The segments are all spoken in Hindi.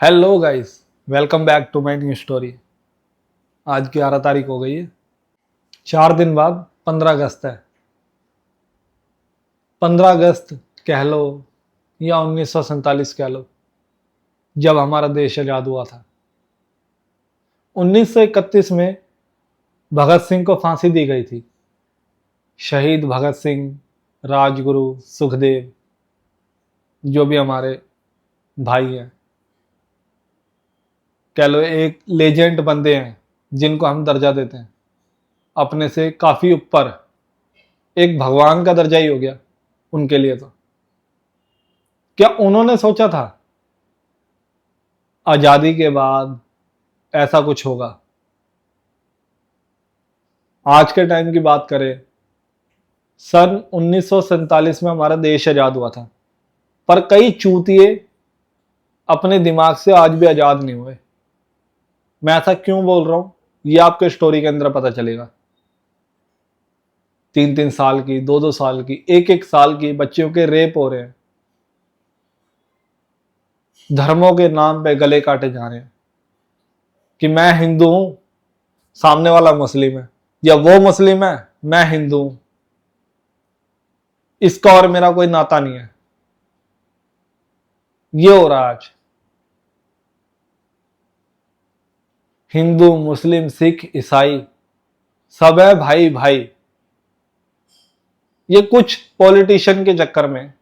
Hello guys, welcome back to my new story. आज 11 तारीख हो गई है। 4 दिन बाद 15 अगस्त है। 15 अगस्त कह लो या 1947 कह लो, जब हमारा देश आज़ाद हुआ था। 1931 में भगत सिंह को फांसी दी गई थी। शहीद भगत सिंह, राजगुरु, सुखदेव, जो भी हमारे भाई हैं, कह लो एक लेजेंड बंदे हैं जिनको हम दर्जा देते हैं अपने से काफ़ी ऊपर। एक भगवान का दर्जा ही हो गया उनके लिए। तो क्या उन्होंने सोचा था आजादी के बाद ऐसा कुछ होगा? आज के टाइम की बात करें, सन 1947 में हमारा देश आजाद हुआ था, पर कई चूतिए अपने दिमाग से आज भी आजाद नहीं हुए। मैं ऐसा क्यों बोल रहा हूं, ये आपके स्टोरी के अंदर पता चलेगा। 3-3 साल की, 2-2 साल की, 1-1 साल की बच्चियों के रेप हो रहे हैं। धर्मों के नाम पे गले काटे जा रहे हैं कि मैं हिंदू हूं, सामने वाला मुस्लिम है, या वो मुस्लिम है, मैं हिंदू हूं, इसका और मेरा कोई नाता नहीं है। ये हो रहा है आज। हिंदू, मुस्लिम, सिख, ईसाई सब है भाई भाई। ये कुछ पॉलिटिशियन के चक्कर में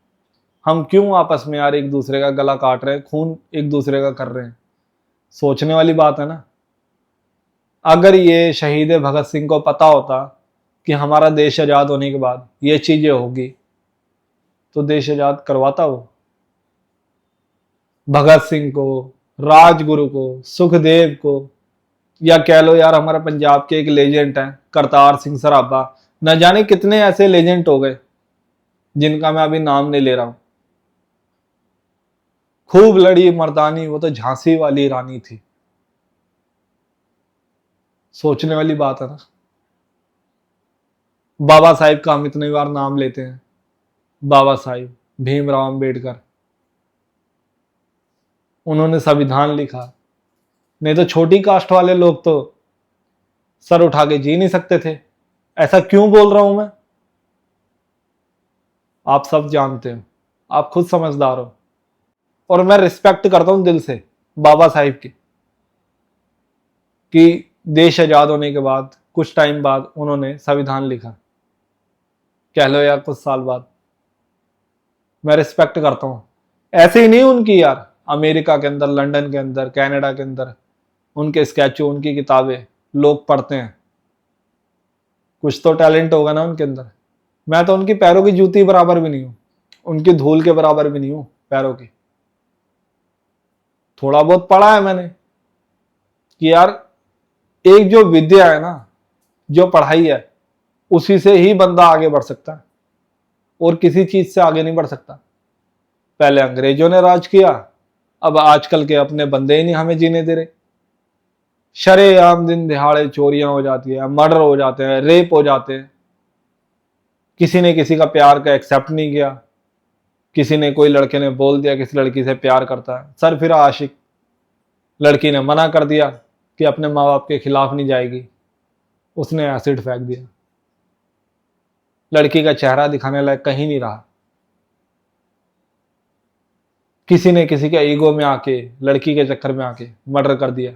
हम क्यों आपस में यार एक दूसरे का गला काट रहे हैं, खून एक दूसरे का कर रहे हैं। सोचने वाली बात है ना। अगर ये शहीद भगत सिंह को पता होता कि हमारा देश आजाद होने के बाद ये चीजें होगी, तो देश आजाद करवाता वो। भगत सिंह को, राजगुरु को, सुखदेव को, या कह लो यार हमारे पंजाब के एक लेजेंड हैं करतार सिंह सराभा। न जाने कितने ऐसे लेजेंड हो गए जिनका मैं अभी नाम नहीं ले रहा हूं। खूब लड़ी मर्दानी, वो तो झांसी वाली रानी थी। सोचने वाली बात है ना। बाबा साहिब का हम इतनी बार नाम लेते हैं, बाबा साहिब भीमराव अंबेडकर। उन्होंने संविधान लिखा, नहीं तो छोटी कास्ट वाले लोग तो सर उठा के जी नहीं सकते थे। ऐसा क्यों बोल रहा हूं मैं, आप सब जानते हो, आप खुद समझदार हो। और मैं रिस्पेक्ट करता हूं दिल से बाबा साहिब की, कि देश आजाद होने के बाद कुछ टाइम बाद उन्होंने संविधान लिखा, कह लो यार कुछ साल बाद। मैं रिस्पेक्ट करता हूं। ऐसे ही नहीं उनकी यार, अमेरिका के अंदर, लंदन के अंदर, कनाडा के अंदर उनके स्केचू, उनकी किताबें लोग पढ़ते हैं। कुछ तो टैलेंट होगा ना उनके अंदर। मैं तो उनकी पैरों की जूती बराबर भी नहीं हूं, उनकी धूल के बराबर भी नहीं हूं पैरों की। थोड़ा बहुत पढ़ा है मैंने कि यार एक जो विद्या है ना, जो पढ़ाई है, उसी से ही बंदा आगे बढ़ सकता है और किसी चीज से आगे नहीं बढ़ सकता। पहले अंग्रेजों ने राज किया, अब आजकल के अपने बंदे ही नहीं हमें जीने दे रहे। शरेआम दिन दिहाड़े चोरियां हो जाती है, मर्डर हो जाते हैं, रेप हो जाते हैं। किसी ने किसी का प्यार का एक्सेप्ट नहीं किया। किसी ने, कोई लड़के ने बोल दिया किसी लड़की से प्यार करता है, सर फिर आशिक। लड़की ने मना कर दिया कि अपने माँ बाप के खिलाफ नहीं जाएगी, उसने एसिड फेंक दिया। लड़की का चेहरा दिखाने लायक कहीं नहीं रहा। किसी ने किसी के ईगो में आके, लड़की के चक्कर में आके मर्डर कर दिया।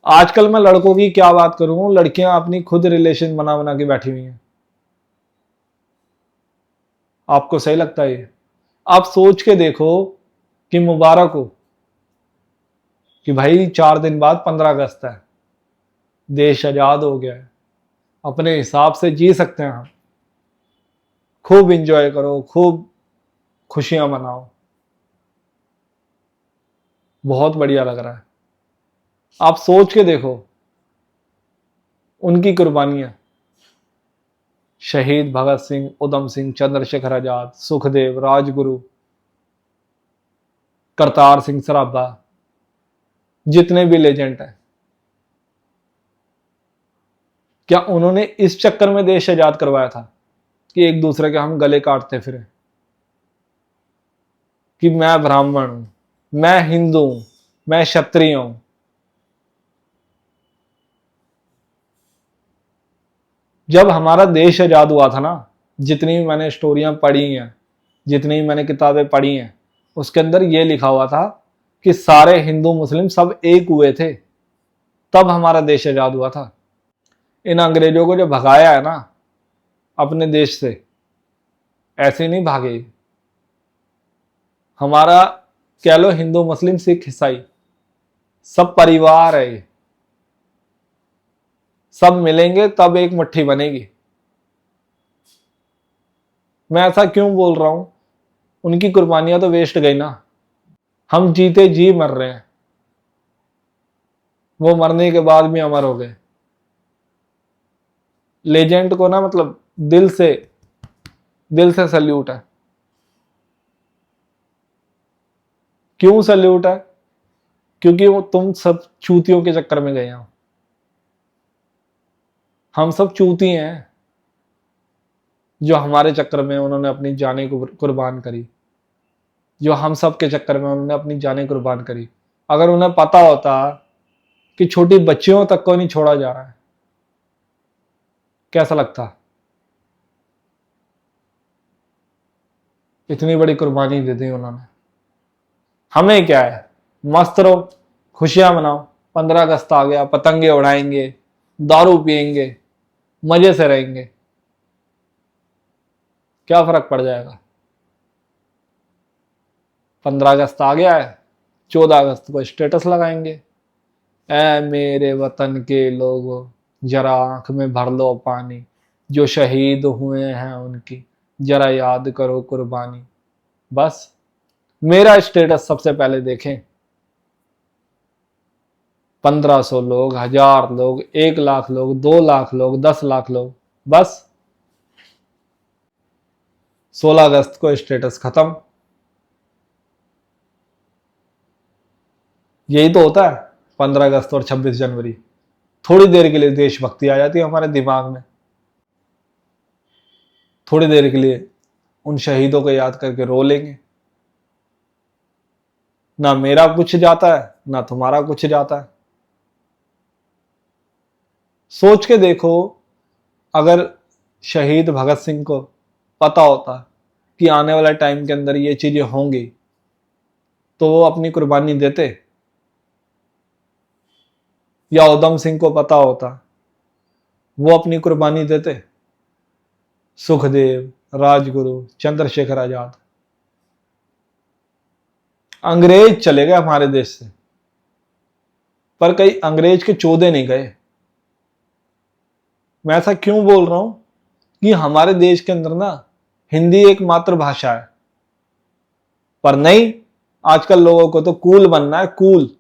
आजकल मैं लड़कों की क्या बात करूं, लड़कियां अपनी खुद रिलेशन बना बना के बैठी हुई हैं। आपको सही लगता है ये? आप सोच के देखो कि मुबारक हो कि भाई 4 दिन बाद 15 अगस्त है, देश आजाद हो गया है, अपने हिसाब से जी सकते हैं हम। खूब इंजॉय करो, खूब खुशियां मनाओ। बहुत बढ़िया लग रहा है। आप सोच के देखो उनकी कुर्बानियां। शहीद भगत सिंह, उधम सिंह, चंद्रशेखर आजाद, सुखदेव, राजगुरु, करतार सिंह सराभा, जितने भी लेजेंड हैं, क्या उन्होंने इस चक्कर में देश आजाद करवाया था कि एक दूसरे के हम गले काटते फिरे कि मैं ब्राह्मण हूं, मैं हिंदू हूं, मैं क्षत्रिय हूं। जब हमारा देश आजाद हुआ था ना, जितनी भी मैंने स्टोरियां पढ़ी हैं, जितनी भी मैंने किताबें पढ़ी हैं, उसके अंदर यह लिखा हुआ था कि सारे हिंदू मुस्लिम सब एक हुए थे, तब हमारा देश आजाद हुआ था। इन अंग्रेजों को जो भगाया है ना अपने देश से, ऐसे नहीं भागे। हमारा कह लो हिंदू मुस्लिम सिख ईसाई सब परिवार है ये। सब मिलेंगे तब एक मुट्ठी बनेगी। मैं ऐसा क्यों बोल रहा हूं? उनकी कुर्बानियां तो वेस्ट गई ना। हम जीते जी मर रहे हैं, वो मरने के बाद भी अमर हो गए। लेजेंड को ना मतलब दिल से सल्यूट है। क्यों सल्यूट है? क्योंकि वो तुम सब चूतियों के चक्कर में गए हो। हम सब चूती हैं जो हमारे चक्कर में उन्होंने अपनी जानें को कुर्बान करी, जो हम सब के चक्कर में उन्होंने अपनी जानें कुर्बान करी। अगर उन्हें पता होता कि छोटी बच्चियों तक को नहीं छोड़ा जा रहा है, कैसा लगता? इतनी बड़ी कुर्बानी दे दी उन्होंने। हमें क्या है, मस्त रहो, खुशियां मनाओ। 15 अगस्त आ गया, पतंगे उड़ाएंगे, दारू पिएंगे, मजे से रहेंगे, क्या फर्क पड़ जाएगा? 15 अगस्त आ गया है, 14 अगस्त को स्टेटस लगाएंगे, ऐ मेरे वतन के लोगों, जरा आंख में भर लो पानी, जो शहीद हुए हैं उनकी जरा याद करो कुर्बानी। बस मेरा स्टेटस सबसे पहले देखें। 1500 लोग, 1000 लोग, 1 लाख लोग, 2 लाख लोग, 10 लाख लोग, बस 16 अगस्त को स्टेटस खत्म। यही तो होता है। 15 अगस्त और 26 जनवरी, थोड़ी देर के लिए देशभक्ति आ जाती है हमारे दिमाग में, थोड़ी देर के लिए उन शहीदों को याद करके रो लेंगे। ना मेरा कुछ जाता है, ना तुम्हारा कुछ जाता है। सोच के देखो, अगर शहीद भगत सिंह को पता होता कि आने वाले टाइम के अंदर ये चीजें होंगी, तो वो अपनी कुर्बानी देते? या उधम सिंह को पता होता, वो अपनी कुर्बानी देते? सुखदेव, राजगुरु, चंद्रशेखर आजाद, अंग्रेज चले गए हमारे देश से, पर कई अंग्रेज के चौधे नहीं गए। मैं ऐसा क्यों बोल रहा हूं कि हमारे देश के अंदर ना हिंदी एक मातृभाषा है, पर नहीं, आजकल लोगों को तो कूल बनना है, cool.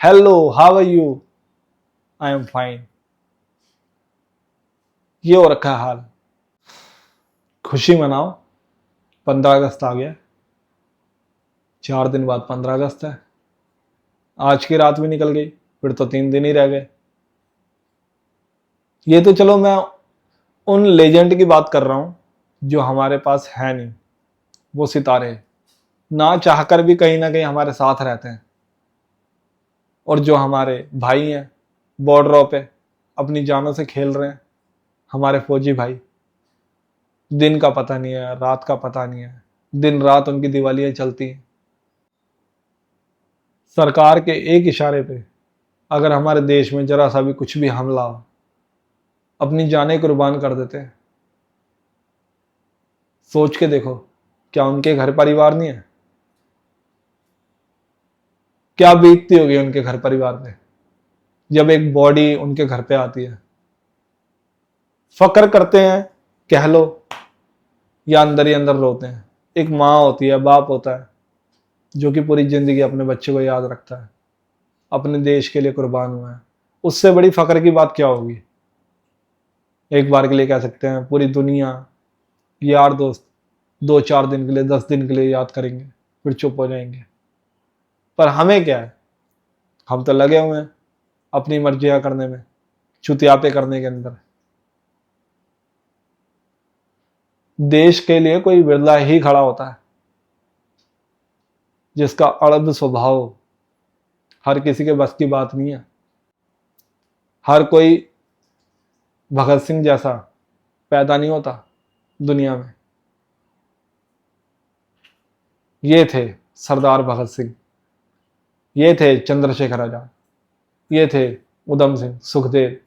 Hello, how are you, I am fine, ये हो रखा है हाल। खुशी मनाओ, 15 अगस्त आ गया, 4 दिन बाद 15 अगस्त है। आज की रात भी निकल गई, फिर तो 3 दिन ही रह गए। ये तो चलो मैं उन लेजेंड की बात कर रहा हूं जो हमारे पास है नहीं, वो सितारे ना चाहकर भी कहीं ना कहीं हमारे साथ रहते हैं, और जो हमारे भाई हैं बॉर्डरों पे अपनी जानों से खेल रहे हैं, हमारे फौजी भाई। दिन का पता नहीं है, रात का पता नहीं है, दिन रात उनकी दिवालियां चलती हैं। सरकार के एक इशारे पे अगर हमारे देश में जरा सा भी कुछ भी हमला हो, अपनी जानें कुर्बान कर देते हैं। सोच के देखो, क्या उनके घर परिवार नहीं है? क्या बीतती होगी उनके घर परिवार में जब एक बॉडी उनके घर पे आती है? फक्र करते हैं कह लो, या अंदर ही अंदर रोते हैं। एक माँ होती है, बाप होता है, जो कि पूरी जिंदगी अपने बच्चे को याद रखता है, अपने देश के लिए कुर्बान हुआ है। उससे बड़ी फक्र की बात क्या होगी? एक बार के लिए कह सकते हैं पूरी दुनिया, यार दोस्त 2-4 दिन के लिए, 10 दिन के लिए याद करेंगे, फिर चुप हो जाएंगे। पर हमें क्या है, हम तो लगे हुए हैं अपनी मर्जियां करने में, चुतियापे करने के अंदर। देश के लिए कोई बिरला ही खड़ा होता है। जिसका अड़ब स्वभाव हर किसी के बस की बात नहीं है। हर कोई भगत सिंह जैसा पैदा नहीं होता दुनिया में। ये थे सरदार भगत सिंह, ये थे चंद्रशेखर आजाद, ये थे उधम सिंह, सुखदेव।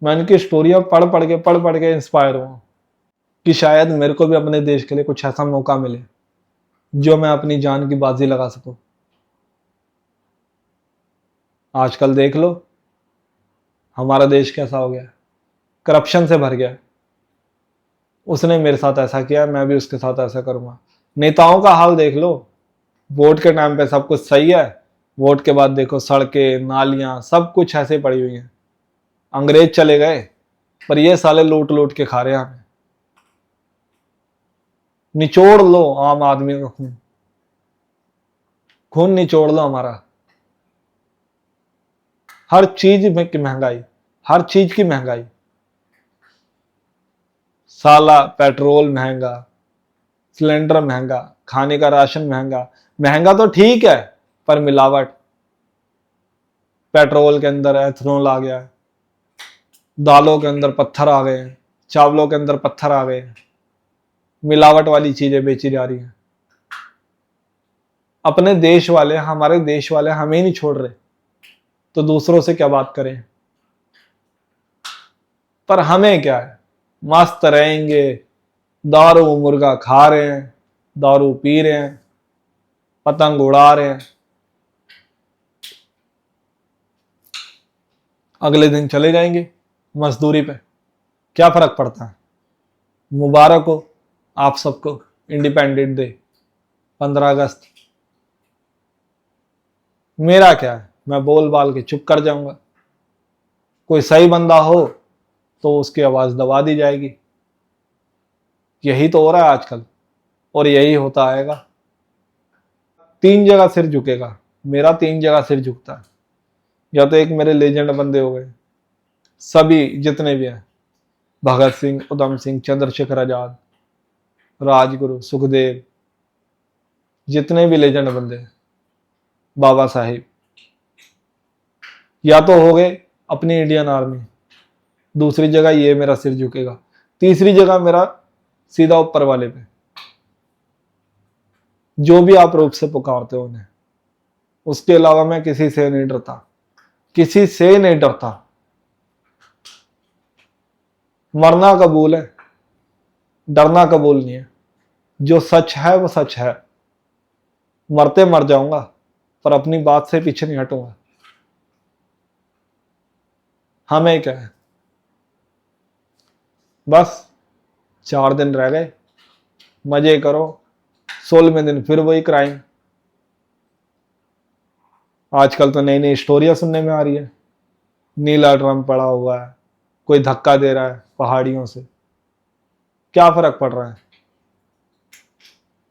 मैं इनकी स्टोरियां पढ़ पढ़ के इंस्पायर हुआ कि शायद मेरे को भी अपने देश के लिए कुछ ऐसा मौका मिले जो मैं अपनी जान की बाजी लगा सकूं। आजकल देख लो हमारा देश कैसा हो गया, करप्शन से भर गया। उसने मेरे साथ ऐसा किया, मैं भी उसके साथ ऐसा करूंगा। नेताओं का हाल देख लो, वोट के टाइम पे सब कुछ सही है, वोट के बाद देखो सड़कें नालियां सब कुछ ऐसे पड़ी हुई हैं। अंग्रेज चले गए पर ये साले लूट लूट के खा रहे हैं हमें। निचोड़ लो आम आदमी का खून, खून निचोड़ लो हमारा। हर चीज में की महंगाई, हर चीज की महंगाई। साला पेट्रोल महंगा, सिलेंडर महंगा, खाने का राशन महंगा। महंगा तो ठीक है पर मिलावट। पेट्रोल के अंदर एथनॉल आ गया है, दालों के अंदर पत्थर आ गए हैं, चावलों के अंदर पत्थर आ गए हैं। मिलावट वाली चीजें बेची जा रही हैं। अपने देश वाले, हमारे देश वाले हमें नहीं छोड़ रहे तो दूसरों से क्या बात करें। पर हमें क्या है, मस्त रहेंगे, दारू मुर्गा खा रहे हैं, दारू पी रहे हैं, पतंग उड़ा रहे हैं, अगले दिन चले जाएंगे मजदूरी पे। क्या फर्क पड़ता है। मुबारक हो आप सबको इंडिपेंडेंट डे, 15 अगस्त। मेरा क्या है, मैं बोल बाल के चुप कर जाऊंगा। कोई सही बंदा हो तो उसकी आवाज दबा दी जाएगी। यही तो हो रहा है आजकल और यही होता आएगा। 3 जगह सिर झुकेगा, मेरा 3 जगह सिर झुकता है। या तो एक मेरे लेजेंड बंदे हो गए, सभी जितने भी हैं, भगत सिंह, उधम सिंह, चंद्रशेखर आजाद, राजगुरु, सुखदेव, जितने भी लेजेंड बंदे हैं, बाबा साहिब। या तो हो गए अपनी इंडियन आर्मी, दूसरी जगह ये मेरा सिर झुकेगा, तीसरी जगह मेरा सीधा ऊपर वाले पे, जो भी आप रूप से पुकारते हो उन्हें। उसके अलावा मैं किसी से नहीं डरता, किसी से नहीं डरता। मरना कबूल है, डरना कबूल नहीं है। जो सच है वो सच है। मरते मर जाऊंगा पर अपनी बात से पीछे नहीं हटूंगा। हमें क्या है, बस 4 दिन रह गए, मजे करो। 16वें दिन फिर वही क्राइम। आजकल तो नई नई स्टोरियां सुनने में आ रही है। नीला ड्रम पड़ा हुआ है, कोई धक्का दे रहा है पहाड़ियों से। क्या फर्क पड़ रहा है।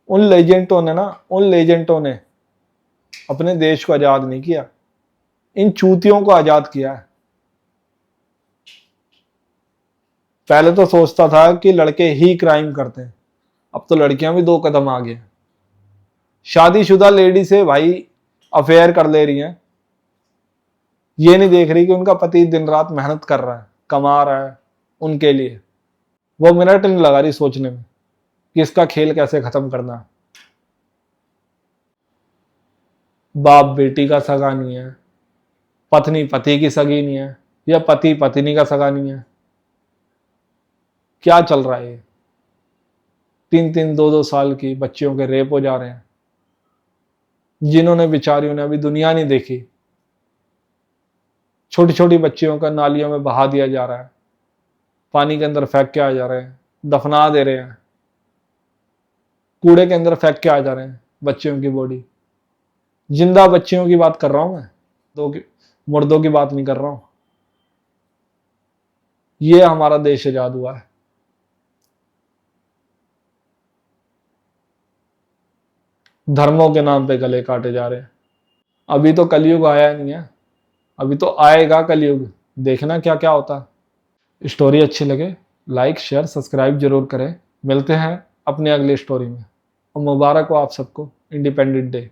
उन लेजेंटों ने अपने देश को आजाद नहीं किया, इन चूतियों को आजाद किया है। पहले तो सोचता था कि लड़के ही क्राइम करते हैं, अब तो लड़कियां भी 2 कदम आगे हैं। शादीशुदा लेडी से भाई अफेयर कर ले रही हैं, ये नहीं देख रही कि उनका पति दिन रात मेहनत कर रहा है, कमा रहा है उनके लिए। वो मिनट नहीं लगा रही सोचने में कि इसका खेल कैसे खत्म करना है। बाप बेटी का सगा नहीं है, पत्नी पति की सगी नहीं है, या पति पत्नी का सगा नहीं है। क्या चल रहा है ये। 3-3 2-2 साल की बच्चियों के रेप हो जा रहे हैं, जिन्होंने बेचारियों ने अभी दुनिया नहीं देखी। छोटी छोटी बच्चियों का नालियों में बहा दिया जा रहा है, पानी के अंदर फेंक के आ जा रहे हैं, दफना दे रहे हैं, कूड़े के अंदर फेंक के आ जा रहे हैं बच्चियों की बॉडी। जिंदा बच्चियों की बात कर रहा हूं मैं, मुर्दों की बात नहीं कर रहा हूं। ये हमारा देश आजाद हुआ है। धर्मों के नाम पे गले काटे जा रहे हैं। अभी तो कलयुग आया नहीं है, अभी तो आएगा कलयुग, देखना क्या क्या होता है। स्टोरी अच्छी लगे लाइक शेयर सब्सक्राइब जरूर करें। मिलते हैं अपनी अगली स्टोरी में। और मुबारक हो आप सबको इंडिपेंडेंट डे।